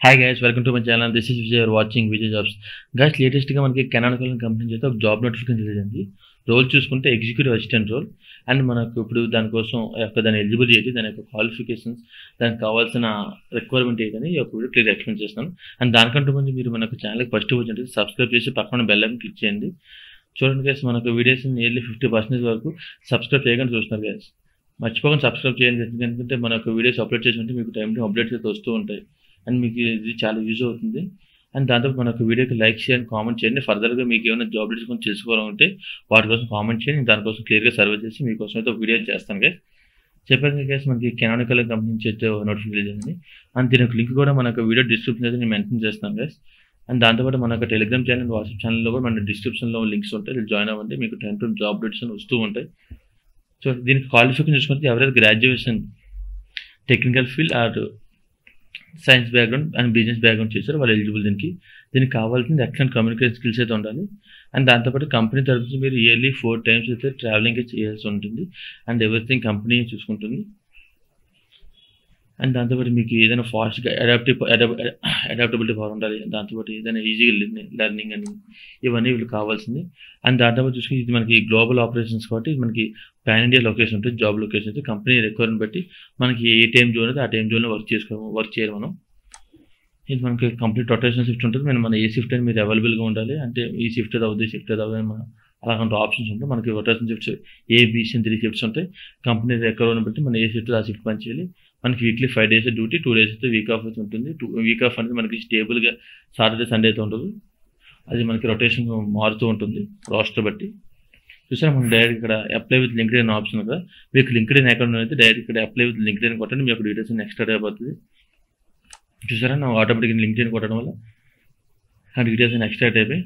Hi guys, welcome to my channel. This is Vijay, watching Vijay jobs. Guys, లేటెస్ట్గా మనకి canonical company చేత ఒక job notification జరిగింది. రోల్ చూసుకుంటే ఎగ్జిక్యూటివ్ అసిస్టెంట్ రోల్. అండ్ మనకు ఇప్పుడు దానికోసం దాని ఎలిజిబిలిటీ, దాని యొక్క క్వాలిఫికేషన్స్, దానికి కావాల్సిన రిక్వైర్మెంట్ ఏంటని ఈ యొక్క వీడియో క్లియర్ ఎక్స్ప్లెయిన్ చేస్తాను. అండ్ దానికంటే ముందు మీరు మనకు ఛానల్కి ఫస్ట్ వచ్చినట్టు సబ్స్క్రైబ్ చేసి పక్కన బెల్ ఐకాన్ క్లిక్ చేయండి. చూడండి గైస్, మనకు వీడియోస్ నియర్లీ 50% వరకు సబ్స్క్రైబ్ చేయకుండా చూస్తున్నారు గైస్. మర్చిపోకుండా సబ్స్క్రైబ్ చేయండి, ఎందుకంటే మనకు వీడియోస్ అప్లోడ్ చేసి మీకు టైం అప్డేట్స్ అయితే వస్తూ ఉంటాయి. అండ్ మీకు ఇది చాలా యూజ్ అవుతుంది. అండ్ దాంతో మనకు వీడియోకి లైక్ చేయండి, కామెంట్ చేయండి. ఫర్దర్గా మీకు ఏమైనా జాబ్ డీటెయిల్స్ కొంచెం తెలుసుకోవాలంటే వాటి కోసం కామెంట్ చేయండి. దానికోసం క్లియర్గా సర్వే చేసి మీకోసం అయితే వీడియో చేస్తాను గైస్. చెప్పాను గైస్, మనకి కెనానికల్ కంపెనీ నుంచి అయితే నోటిఫికేషన్ జరిగింది. అండ్ దీనికి లింక్ కూడా మనకు వీడియో డిస్క్రిప్షన్ అయితే నేను మెన్షన్ చేస్తాను గైస్. అండ్ దాంతోపాటు మనకు టెలిగ్రామ్ ఛానల్, వాట్సాప్ ఛానల్లో కూడా మన డిస్క్రిప్షన్లో లింక్స్ ఉంటాయి. జాయిన్ అవ్వండి, మీకు టైం టు జాబ్ డీటెయిల్స్ వస్తూ ఉంటాయి. సో దీనికి క్వాలిఫికేషన్ చూసుకుంటే ఎవరైతే graduation technical field or science background and business background చేశారు వాళ్ళు ఎలిజిబుల్. దీనికి కావాల్సింది ఎక్సలెంట్ కమ్యూనికేషన్ స్కిల్స్ అయితే ఉండాలి. అండ్ దాంతోపాటు కంపెనీ తరఫు మీరు ఇయర్లీ 4 times అయితే ట్రావెలింగ్ చేయాల్సి ఉంటుంది. అండ్ ఎవ్రీథింగ్ కంపెనీ చూసుకుంటుంది. అండ్ దాంతోపాటు మీకు ఏదైనా ఫాస్ట్గా అడాప్టబిలిటీ పవర్ ఉండాలి. దాంతోపాటు ఏదైనా ఈజీగా లెర్నింగ్ అని ఇవన్నీ వీళ్ళు కావాల్సింది. అండ్ దాంతోపాటు చూసుకుని ఇది మనకి గ్లోబల్ ఆపరేషన్స్ కాబట్టి మనకి పాన్ ఇండియా లొకేషన్ ఉంటుంది. జాబ్ లొకేషన్ అయితే కంపెనీ రిక్వైర్మెంట్ బట్టి మనకి ఏ టైం జోన్ అయితే ఆ టైం జోన్లో వర్క్ చేయాలి మనం. ఇది మనకి కంప్లీట్ రొటేషన్ షిఫ్ట్ ఉంటుంది. మన ఏ షిఫ్ట్ అని మీరు అవైలబుల్గా ఉండాలి. అంటే ఈ షిఫ్ట్ అవుతుంది, షిఫ్ట్ అవుతుంది, మన అలాంటి ఆప్షన్స్ ఉంటాయి. మనకి రొటేషన్ షిఫ్ట్స్ ABC 3 షిఫ్ట్స్ ఉంటాయి. కంపెనీ రిక్వైర్మెంట్ బట్టి మన ఏ షిఫ్ట్ ఆ షిఫ్ట్ పనిచేయాలి. మనకి వీక్లీ 5 days డ్యూటీ, 2 days అయితే వీక్ ఆఫ్ అయితే ఉంటుంది. వీక్ ఆఫ్ అనేది మనకి స్టేబుల్గా సాటర్డే సండే అయితే ఉండదు. అది మనకి రొటేషన్ మారుతూ ఉంటుంది రోస్టర్ బట్టి. చూసారా, మనం డైరెక్ట్ ఇక్కడ అప్లై విత్ లింక్డ్ఇన్ ఆప్షన్ కదా, మీకు లింక్డ్ఇన్ అకౌంట్ అయితే డైరెక్ట్ ఇక్కడ అప్లై విత్ లింక్డ్ఇన్ కొట్టండి, మీ యొక్క డీటెయిల్స్ నెక్స్ట్ అయిపోతుంది. చూసారా, నా ఆటోమేటిక్గా లింక్డ్ఇన్ కొట్టడం వల్ల ఆ డీటెయిల్స్ ఎక్స్ట్రాక్ట్ అయిపోయి.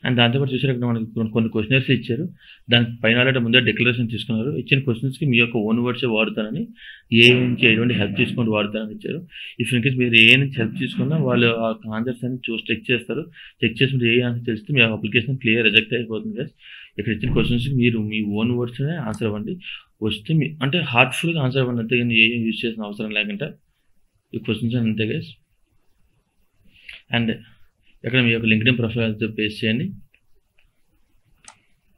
అండ్ దాంతోపాటు చూసారు, ఇక్కడ మనకి కొన్ని క్వశ్చనర్స్ ఇచ్చారు. దానికి పైన ఆల్రెడీ ముందే డిక్లరేషన్ తీసుకున్నారు. ఇచ్చిన క్వశ్చన్స్కి మీ యొక్క ఓన్ వర్డ్సే వాడుతానని, ఏ నుంచి ఎటువంటి హెల్ప్ తీసుకొని వాడతానని ఇచ్చారు. ఇఫ్ ఇన్ కేస్ మీరు ఏ నుంచి హెల్ప్ తీసుకున్నా వాళ్ళు ఆ ఆన్సర్స్ అని చెక్ చేస్తారు. చెక్ చేసి మీరు ఏ ఆన్సర్ తెలిస్తే మీ అప్లికేషన్ క్లియర్ రిజెక్ట్ అయిపోతుంది కదా. ఇక్కడ ఇచ్చిన క్వశ్చన్స్కి మీరు మీ ఓన్ వర్డ్స్నే ఆన్సర్ ఇవ్వండి. వస్తే మీ అంటే హార్ట్ఫుల్గా ఆన్సర్ ఇవ్వండి, అంతేగాని ఏం యూజ్ చేసిన అవసరం లేకుండా ఈ క్వశ్చన్స్ అంతే గైస్. అండ్ ఇక్కడ మీ యొక్క లింక్డ్ఇన్ ప్రొఫైల్తో పేస్ట్ చేయండి.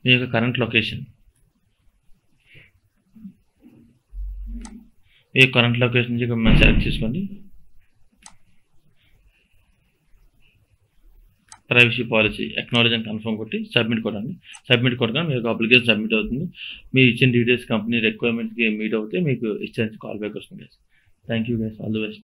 మీ యొక్క కరెంట్ లొకేషన్, నుంచి ఇక్కడ మనం సెలెక్ట్ చేసుకోండి. Privacy policy acknowledge and confirm కొట్టి సబ్మిట్ కొట్టండి. సబ్మిట్ కొట్టగానే మీ యొక్క అప్లికేషన్ సబ్మిట్ అవుతుంది. మీరు ఇచ్చిన డీటెయిల్స్ కంపెనీ రిక్వైర్మెంట్కి మీట్ అవుతే మీకు ఇచ్చే కాల్ బ్యాక్ వస్తుంది. Thank you guys, all the best.